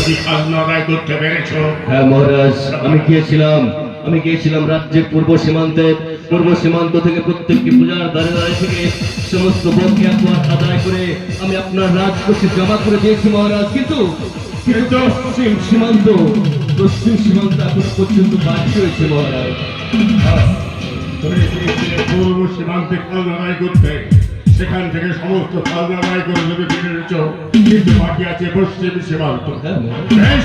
কি খাজনা আদায় করতে পেরেছো? হ্যাঁ মহারাজ, আমি গিয়েছিলাম রাজ্যের পূর্ব সীমান্ত থেকে প্রত্যেকটি পূজার দ্বারে দ্বারে থেকে সমস্ত বকেয়া আদায় করে আমি আপনার রাজকোষে জমা করে দিয়েছি মহারাজ। কিন্তু পশ্চিম সীমান্ত এখনো পর্যন্ত বাকি রয়েছে মহারাজ। তুমি গিয়েছিলে পূর্ব সীমান্তে খাজনা আদায় করতে, সেখান থেকে সমস্ত খাজনা আদায় করে যদি ফিরেছ, কিন্তু বাকি আছে পশ্চিম সীমান্ত। হ্যাঁ মহারাজ।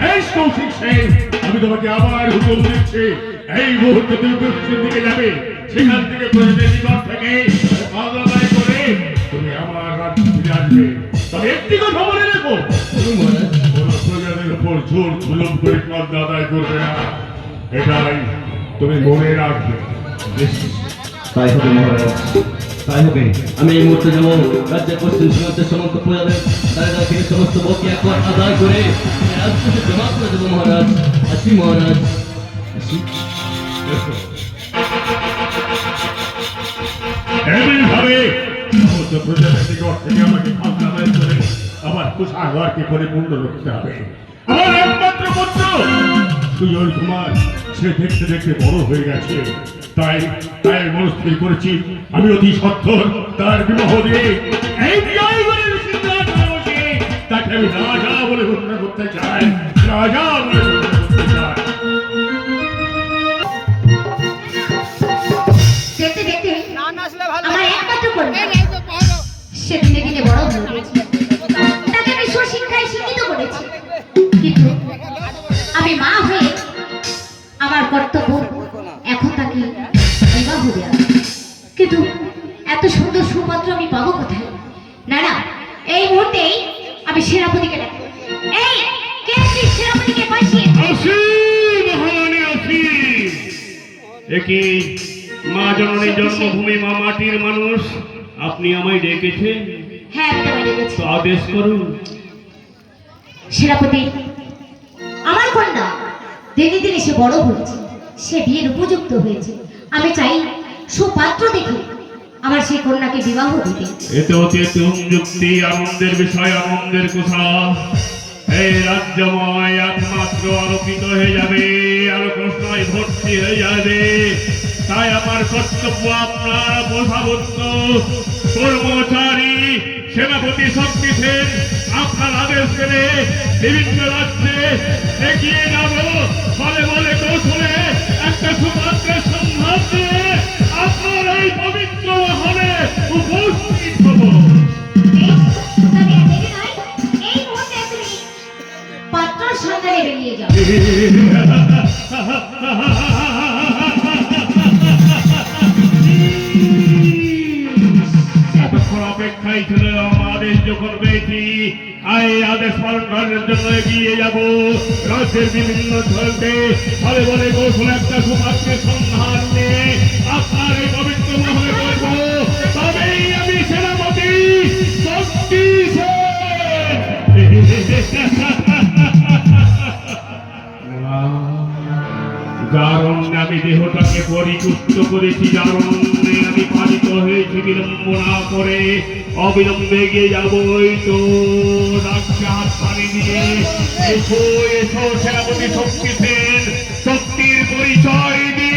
বেশ কৌশিক সেন, আমি তোমাকে আবার হুকুম দিচ্ছি, এই মুহূর্তে তুমি পশ্চিম দিকে যাবে, সেখান থেকে প্রতিদিন থেকে খাজনা আদায় করে তুমি আমার রাজ্যে ফিরে আসবে। তবে একটি কথা মনে রেখো, মহারাজ কোনো প্রজাদের উপর জোর জুলুম করে খাজনা আদায় করবে না, এটাই তুমি মনে রাখবে। তাই হবে মহারাজ, তাই হবে। আমি এই মুহূর্তে যাবো রাজ্যের পশ্চিম সীমান্তের সমস্ত প্রজাদের দ্বারা থেকে সমস্ত বকেয়া কর আদায় করে রাজকোষে জমা করে দেবো মহারাজ। আসি মহারাজ, আসি। এমনিভাবে সমস্ত প্রজাদের নিকট থেকে আমাকে খাজনা আদায় করে আমার কুশাহারকে পরিপূর্ণ করতে হবে। আমার একমাত্র পুত্র সুজন কুমার, সে দেখতে দেখতে বড় হয়ে গেছে, তাই মনস্থির করেছি আমি অতি সত্বর তার বিবাহ দিয়ে এই জয়গড়ের সিংহাসনে বসে তাকে আমি রাজা বলে ঘোষণা করতে চাই, রাজা বলে ঘোষণা করতে চাই। দেখতে দেখতে আমার একমাত্র কন্যা সে দিনে দিনে বড় হয়ে গেছে, তাকে আমি সুশিক্ষায় শিক্ষিত করেছি, কিন্তু আমি মা হয়ে আমার কর্তব্য এখন তাকে বিবাহ দেওয়া। কিন্তু এত সুন্দর সুপাত্র আমি পাবো কোথায়? না না, এই মুহূর্তেই আমি সেনাপতিকে ডাকবো। এই কে আছিস? সেনাপতিকে পাঠিয়ে আসি মহারানী, আসি। একই মা জননী জন্মভূমি, মা মাটির মানুষ, আপনি আমায় ডেকেছেন? হ্যাঁ, আমি তোমায় ডেকেছি। তো আদেশ করুন। সেনাপতি, আমার কন্যা দিনে দিনে সে বড় হয়েছে, সে বিয়ের উপযুক্ত হয়েছে, আমি চাই সুপাত্র দেখে আমার সেই কন্যাকে বিবাহ দিতে। এতে অতিথুম যুক্তি, আনন্দের বিষয়, আনন্দের কথা। এই রাজ্যময় একমাত্র আলোকিত হয়ে যাবে, আলোকস্নায় ভর্তি হয়ে যাবে। তাই আমার কর্তব্য আপনার বোঝাবত্য কর্মচারী সেনাপতি শক্তি সেন আপনার আদেশ পেলে বিভিন্ন রাজ্যে এগিয়ে যাব, বলে বলে কৌশলে একটা সুপাত্রের সন্ধান দিয়ে আপনার এই পবিত্র মহলে উপস্থিত হব। এই মুহূর্তে তুমি পাত্র সন্ধানে বেরিয়ে যাও। এতক্ষণ অপেক্ষায় ছিল আদেশ যখন পেয়েছি, এই আদেশ পালন করার জন্য এগিয়ে যাব রাজ্যের বিভিন্ন অঞ্চলতে, বলে বলে কৌশল একটা সুপাত্রের সন্ধান নিয়ে আপনার এই পবিত্র মহলে করব। তবেই আমি সেনাপতি শক্তি যারণ্যে আমি দেহটাকে পরিতুষ্ট করেছি, যারণ্যে আমি পালিত হয়েছি, বিলম্ব না করে অবিলম্বে এগিয়ে যাবই তো রাজ্যে হাত পানি দিয়ে। এসো এসো সেনাপতি শক্তি সেন, শক্তির পরিচয় দিয়ে